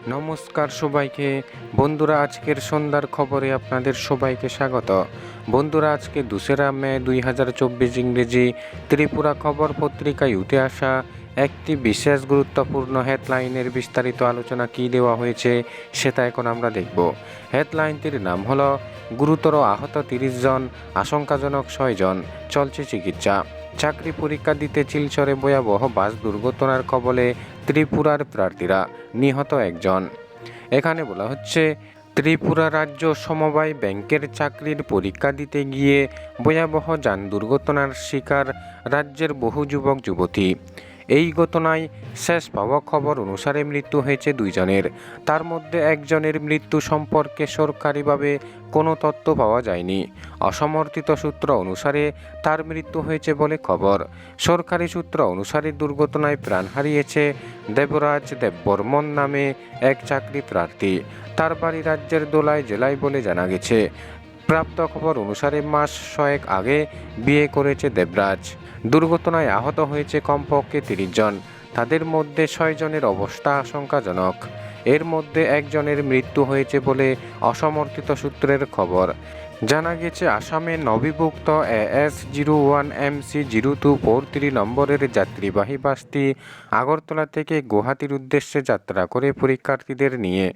নমস্কার সবাইকে বন্ধুরা, আজকের সন্ধ্যার খবরে আপনাদের সবাইকে স্বাগত। বন্ধুরা, আজকে 2রা মে 2024 ইংরেজি ত্রিপুরা খবর পত্রিকায় উঠে আসা একটি বিশেষ গুরুত্বপূর্ণ হেডলাইনের বিস্তারিত আলোচনা কী দেওয়া হয়েছে সেটা এখন আমরা দেখব। হেডলাইনটির নাম হলো গুরুতর আহত 30 জন, আশঙ্কাজনক 6 জন, চলছে চিকিৎসা। চাকরি পরীক্ষা দিতে শিলচরে ভয়াবহ বাস দুর্ঘটনার কবলে ত্রিপুরার প্রার্থীরা, নিহত 1 জন। এখানে বলা হচ্ছে, ত্রিপুরা রাজ্য সমবায় ব্যাংকের চাকরির পরীক্ষা দিতে গিয়ে ভয়াবহ যান দুর্ঘটনার শিকার রাজ্যের বহু যুবক যুবতী। এই ঘটনায় শেষ পাওয়া খবর অনুসারে মৃত্যু হয়েছে 2 জনের। তার মধ্যে 1 জনের মৃত্যু সম্পর্কে সরকারিভাবে কোনো তথ্য পাওয়া যায়নি। অসমর্থিত সূত্র অনুসারে তার মৃত্যু হয়েছে বলে খবর। সরকারি সূত্র অনুসারে দুর্ঘটনায় প্রাণ হারিয়েছে দেবরাজ দেববর্মন নামে এক চাকরি প্রার্থী। তার বাড়ি রাজ্যের দোলাই জেলায় বলে জানা গেছে। প্রাপ্ত খবর অনুসারে মাস 6 আগে বিয়ে করেছে দেবরাজ। দুর্ঘটনায় আহত হয়েছে কমপক্ষে 30 জন। তাদের মধ্যে 6 জনের অবস্থা আশঙ্কাজনক। এর মধ্যে 1 জনের মৃত্যু হয়েছে বলে অসমর্থিত সূত্রের খবর। জানা গেছে, আসামে নবিভুক্ত AS01MC0243 নম্বরের যাত্রীবাহী বাসটি আগরতলা থেকে গুয়াহাটির উদ্দেশ্যে যাত্রা করে পরীক্ষার্থীদের নিয়ে।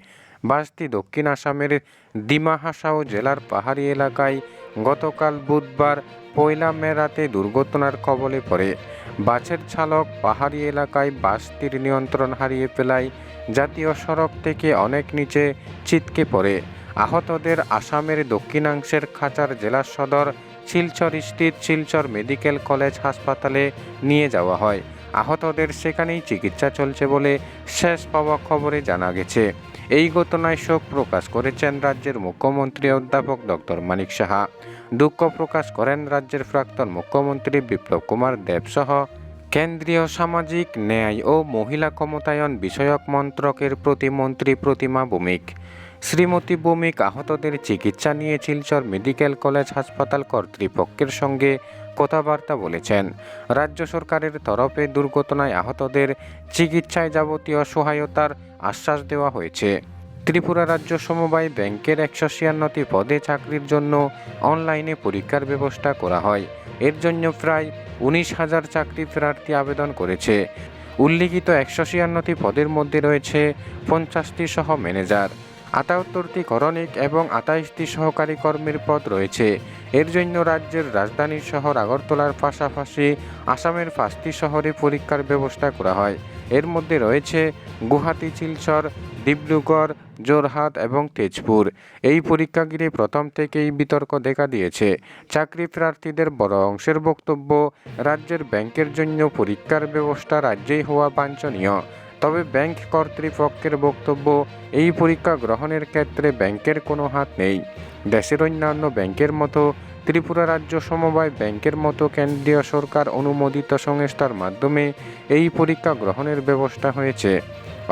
বাসটি দক্ষিণ আসামের ডিমা হাসাও জেলার পাহাড়ি এলাকায় গতকাল বুধবার 1 মে রাতে দুর্ঘটনার কবলে পড়ে। বাসের চালক পাহাড়ি এলাকায় বাসটির নিয়ন্ত্রণ হারিয়ে ফেলায় জাতীয় সড়ক থেকে অনেক নিচে ছিটকে পড়ে। আহতদের আসামের দক্ষিণাংশের খাচার জেলা সদর শিলচর স্থিত শিলচর মেডিকেল কলেজ হাসপাতালে নিয়ে যাওয়া হয়। আহতদের সেখানেই চিকিৎসা চলছে বলে শেষ পাওয়া খবরে জানা গেছে। এই ঘটনায় শোক প্রকাশ করেছেন রাজ্যের মুখ্যমন্ত্রী অধ্যাপক ডক্টর মানিক সাহা। দুঃখ প্রকাশ করেন রাজ্যের প্রাক্তন মুখ্যমন্ত্রী বিপ্লব কুমার দেব সহ কেন্দ্রীয় সামাজিক ন্যায় ও মহিলা ক্ষমতায়ন বিষয়ক মন্ত্রকের প্রতিমন্ত্রী প্রতিমা ভৌমিক। শ্রীমতী ভৌমিক আহতদের চিকিৎসা নিয়ে শিলচর মেডিকেল কলেজ হাসপাতাল কর্তৃপক্ষের সঙ্গে কথাবার্তা বলেছেন। রাজ্য সরকারের তরফে দুর্ঘটনায় আহতদের চিকিৎসায় যাবতীয় সহায়তার আশ্বাস দেওয়া হয়েছে। ত্রিপুরা রাজ্য সমবায় ব্যাংকের 196টি পদে চাকরির জন্য অনলাইনে পরীক্ষার ব্যবস্থা করা হয়। এর জন্য প্রায় 19,000 চাকরি প্রার্থী আবেদন করেছে। উল্লিখিত 196টি পদের মধ্যে রয়েছে 50টি সহ ম্যানেজার, 78টি করণিক এবং 28টি সহকারী কর্মীর পদ রয়েছে। এর জন্য রাজ্যের রাজধানী শহর আগরতলার পাশাপাশি আসামের 5টি শহরে পরীক্ষার ব্যবস্থা করা হয়। এর মধ্যে রয়েছে গুয়াহাটি, শিলচর, ডিব্রুগড়, যোরহাট এবং তেজপুর। এই পরীক্ষা ঘিরে প্রথম থেকেই বিতর্ক দেখা দিয়েছে। চাকরি প্রার্থীদের বড় অংশের বক্তব্য, রাজ্যের ব্যাংকের জন্য পরীক্ষার ব্যবস্থা রাজ্যেই হওয়া বাঞ্ছনীয়। তবে ব্যাংক কর্তৃপক্ষের বক্তব্য, এই পরীক্ষা গ্রহণের ক্ষেত্রে ব্যাংকের কোনো হাত নেই। দেশের অন্যান্য ব্যাংকের মতো ত্রিপুরা রাজ্য সমবায় ব্যাংকের মতো কেন্দ্রীয় সরকার অনুমোদিত সংস্থার মাধ্যমে এই পরীক্ষা গ্রহণের ব্যবস্থা হয়েছে।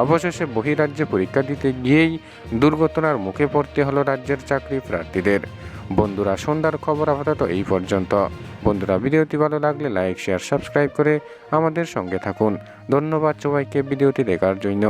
অবশেষে বহিরাজ্যে পরীক্ষা দিতে গিয়েই দুর্ঘটনার মুখে পড়তে হলো রাজ্যের চাকরি প্রার্থীদের। বন্ধুরা, সন্ধ্যার খবর আপাতত এই পর্যন্ত। বন্ধুরা, ভিডিওটি ভালো লাগলে লাইক, শেয়ার, সাবস্ক্রাইব করে আমাদের সঙ্গে থাকুন। ধন্যবাদ সবাইকে ভিডিওটি দেখার জন্য।